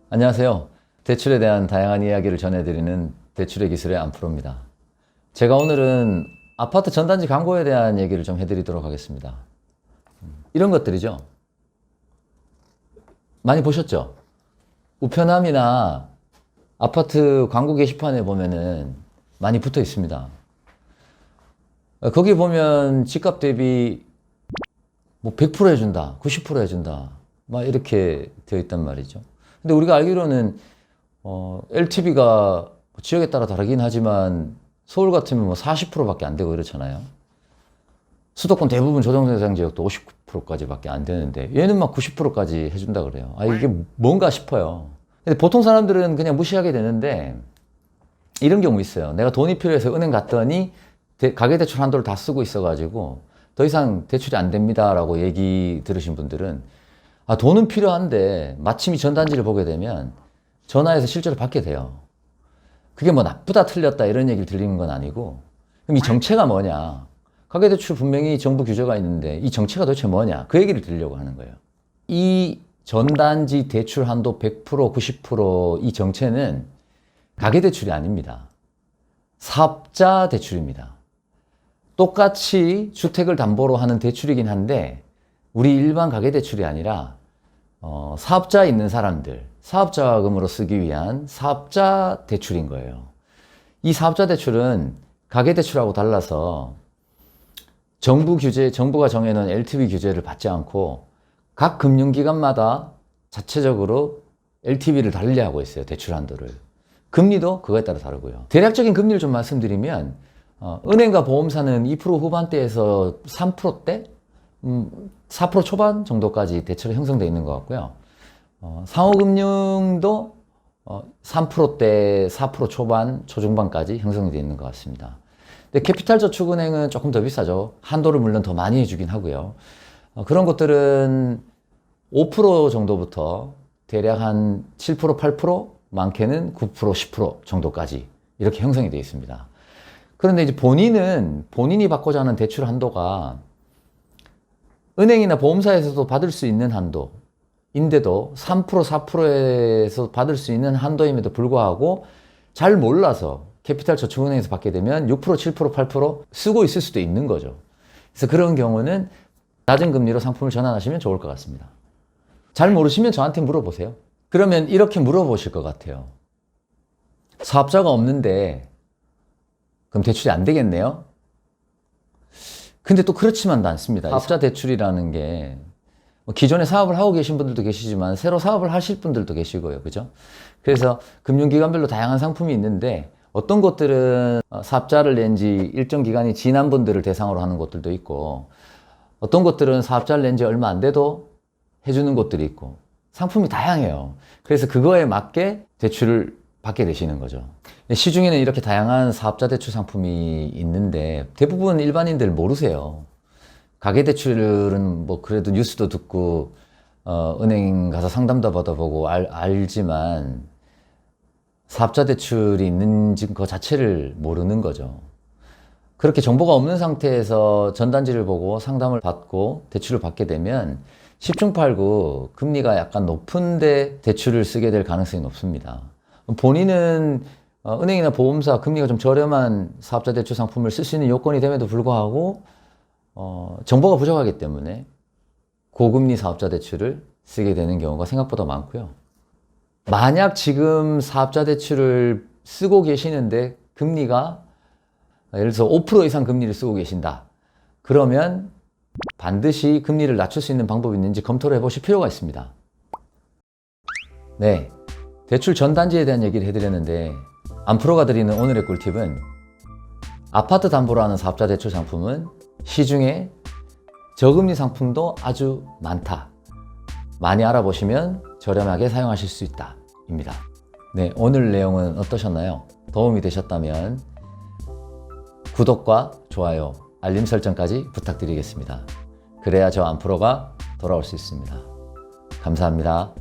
안녕하세요. 대출에 대한 다양한 이야기를 전해드리는 대출의 기술의 안프로입니다. 제가 오늘은 아파트 전단지 광고에 대한 얘기를 좀 해드리도록 하겠습니다. 이런 것들이죠. 많이 보셨죠? 우편함이나 아파트 광고 게시판에 보면은 많이 붙어 있습니다. 거기 보면 집값 대비 뭐 100% 해준다, 90% 해준다, 막 이렇게 되어 있단 말이죠. 근데 우리가 알기로는 LTV가 지역에 따라 다르긴 하지만 서울 같으면 뭐 40%밖에 안 되고 이렇잖아요. 수도권 대부분 조정 대상 지역도 50%까지 밖에 안 되는데 얘는 막 90%까지 해준다 그래요. 아, 이게 뭔가 싶어요. 근데 보통 사람들은 그냥 무시하게 되는데 이런 경우 있어요. 내가 돈이 필요해서 은행 갔더니 가계대출 한도를 다 쓰고 있어가지고 더 이상 대출이 안 됩니다라고 얘기 들으신 분들은 아, 돈은 필요한데 마침 이 전단지를 보게 되면 전화해서 실제로 받게 돼요. 그게 뭐 나쁘다 틀렸다 이런 얘기를 들리는 건 아니고 그럼 이 정체가 뭐냐. 가계대출 분명히 정부 규제가 있는데 이 정체가 도대체 뭐냐. 그 얘기를 드리려고 하는 거예요. 이 전단지 대출 한도 100%, 90% 이 정체는 가계대출이 아닙니다. 사업자 대출입니다. 똑같이 주택을 담보로 하는 대출이긴 한데 우리 일반 가계대출이 아니라 사업자 있는 사람들, 사업자금으로 쓰기 위한 사업자 대출인 거예요. 이 사업자 대출은 가계대출하고 달라서 정부 규제, 정부가 정해놓은 LTV 규제를 받지 않고 각 금융기관마다 자체적으로 LTV를 달리하고 있어요. 대출 한도를. 금리도 그거에 따라 다르고요. 대략적인 금리를 좀 말씀드리면 은행과 보험사는 2% 후반대에서 3%대? 4% 초반 정도까지 대체로 형성되어 있는 것 같고요. 상호금융도 3%대, 4% 초반, 초중반까지 형성이 되어 있는 것 같습니다. 근데 캐피탈저축은행은 조금 더 비싸죠. 한도를 물론 더 많이 해주긴 하고요. 그런 것들은 5% 정도부터 대략 한 7%, 8%, 많게는 9%, 10% 정도까지 이렇게 형성이 되어 있습니다. 그런데 이제 본인이 받고자 하는 대출 한도가 은행이나 보험사에서도 받을 수 있는 한도인데도 3%, 4%에서 받을 수 있는 한도임에도 불구하고 잘 몰라서 캐피탈저축은행에서 받게 되면 6%, 7%, 8% 쓰고 있을 수도 있는 거죠. 그래서 그런 경우는 낮은 금리로 상품을 전환하시면 좋을 것 같습니다. 잘 모르시면 저한테 물어보세요. 그러면 이렇게 물어보실 것 같아요. 사업자가 없는데 그럼 대출이 안 되겠네요? 근데 또 그렇지만도 않습니다. 사업자 대출이라는 게 기존에 사업을 하고 계신 분들도 계시지만 새로 사업을 하실 분들도 계시고요. 그죠? 그래서 금융기관별로 다양한 상품이 있는데 어떤 곳들은 사업자를 낸 지 일정 기간이 지난 분들을 대상으로 하는 곳들도 있고 어떤 곳들은 사업자를 낸 지 얼마 안 돼도 해주는 곳들이 있고 상품이 다양해요. 그래서 그거에 맞게 대출을 받게 되시는 거죠. 시중에는 이렇게 다양한 사업자 대출 상품이 있는데 대부분 일반인들 모르세요. 가계대출은 뭐 그래도 뉴스도 듣고 은행 가서 상담도 받아보고 알지만 사업자 대출이 있는지 그 자체를 모르는 거죠. 그렇게 정보가 없는 상태에서 전단지를 보고 상담을 받고 대출을 받게 되면 10중 8구 금리가 약간 높은데 대출을 쓰게 될 가능성이 높습니다. 본인은 은행이나 보험사 금리가 좀 저렴한 사업자 대출 상품을 쓸 수 있는 요건이 됨에도 불구하고 정보가 부족하기 때문에 고금리 사업자 대출을 쓰게 되는 경우가 생각보다 많고요. 만약 지금 사업자 대출을 쓰고 계시는데 금리가 예를 들어서 5% 이상 금리를 쓰고 계신다. 그러면 반드시 금리를 낮출 수 있는 방법이 있는지 검토를 해보실 필요가 있습니다. 네, 대출 전단지에 대한 얘기를 해드렸는데 안프로가 드리는 오늘의 꿀팁은 아파트 담보로 하는 사업자 대출 상품은 시중에 저금리 상품도 아주 많다. 많이 알아보시면 저렴하게 사용하실 수 있다 입니다. 네, 오늘 내용은 어떠셨나요? 도움이 되셨다면 구독과 좋아요, 알림 설정까지 부탁드리겠습니다. 그래야 저 안프로가 돌아올 수 있습니다. 감사합니다.